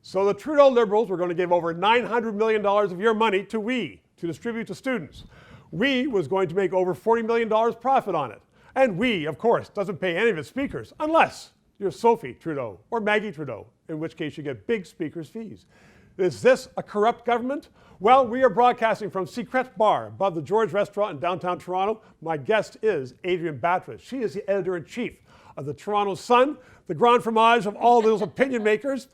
So the Trudeau Liberals were going to give over $900 million of your money to We to distribute to students. We was going to make over $40 million profit on it. And We, of course, doesn't pay any of its speakers unless you're Sophie Trudeau or Maggie Trudeau, in which case you get big speakers' fees. Is this a corrupt government? Well, we are broadcasting from Secret Bar above the George Restaurant in downtown Toronto. My guest is Adrienne Batra. She is the editor-in-chief of the Toronto Sun, the grand fromage of all those opinion makers.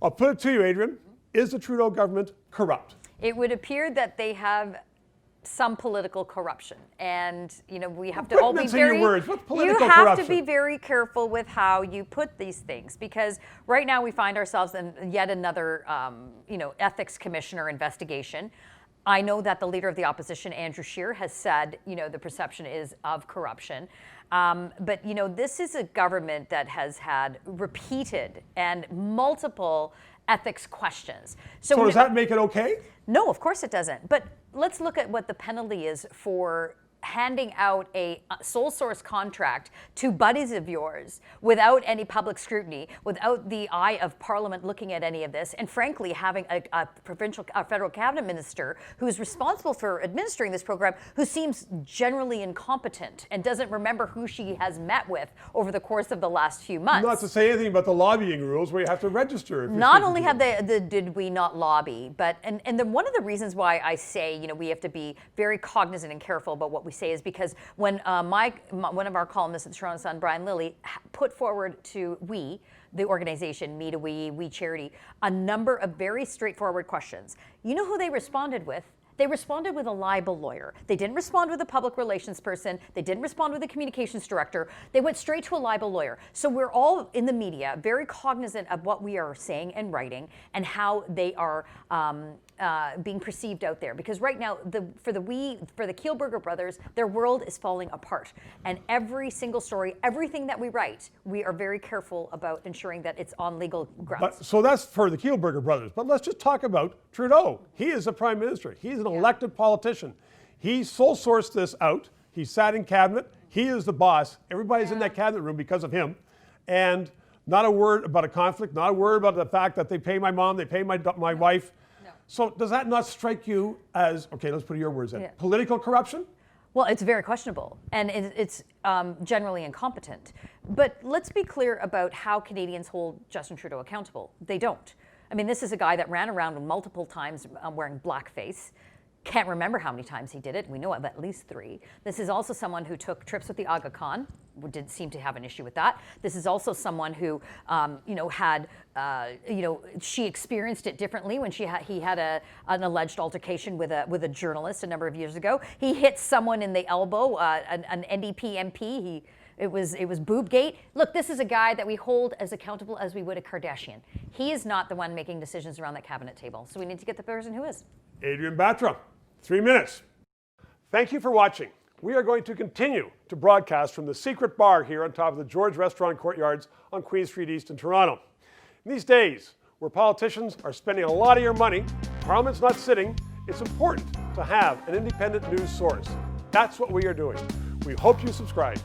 I'll put it to you, Adrienne. Is the Trudeau government corrupt? It would appear that they have some political corruption, and we have to all be very. You have to be very careful with how you put these things, because right now we find ourselves in yet another, ethics commissioner investigation. I know that the leader of the opposition, Andrew Scheer, has said, the perception is of corruption. But this is a government that has had repeated and multiple ethics questions. So does that make it okay? No, of course it doesn't. But let's look at what the penalty is for handing out a sole source contract to buddies of yours without any public scrutiny, without the eye of Parliament looking at any of this, and frankly having a federal cabinet minister who's responsible for administering this program, who seems generally incompetent and doesn't remember who she has met with over the course of the last few months. Not to say anything about the lobbying rules where you have to register. Not only have did we not lobby, but one of the reasons why I say we have to be very cognizant and careful about what we say is because when one of our columnists at the Toronto Sun, Brian Lilly, put forward to We, the organization, Me to We Charity, a number of very straightforward questions. You know who they responded with? They responded with a libel lawyer. They didn't respond with a public relations person. They didn't respond with a communications director. They went straight to a libel lawyer. So we're all in the media very cognizant of what we are saying and writing and how they are being perceived out there. Because right now, for the Kielburger brothers, their world is falling apart. And every single story, everything that we write, we are very careful about ensuring that it's on legal grounds. So that's for the Kielburger brothers. But let's just talk about Trudeau. He is the Prime Minister. He's an elected politician. He sole sourced this out. He sat in cabinet. He is the boss. Everybody's in that cabinet room because of him. And not a word about a conflict, not a word about the fact that they pay my mom, they pay my wife. No. So does that not strike you as, okay, let's put your words in, political corruption? Well, it's very questionable, and it's generally incompetent. But let's be clear about how Canadians hold Justin Trudeau accountable. They don't. I mean, this is a guy that ran around multiple times wearing blackface. Can't remember how many times he did it. We know of at least 3. This is also someone who took trips with the Aga Khan. We didn't seem to have an issue with that. This is also someone who, she experienced it differently when he had an alleged altercation with a journalist a number of years ago. He hit someone in the elbow, an NDP MP. It was boobgate. Look, this is a guy that we hold as accountable as we would a Kardashian. He is not the one making decisions around that cabinet table. So we need to get the person who is. Adrienne Batra, 3 minutes. Thank you for watching. We are going to continue to broadcast from the Secret Bar here on top of the George Restaurant courtyards on Queen Street East in Toronto. In these days, where politicians are spending a lot of your money, Parliament's not sitting, it's important to have an independent news source. That's what we are doing. We hope you subscribe.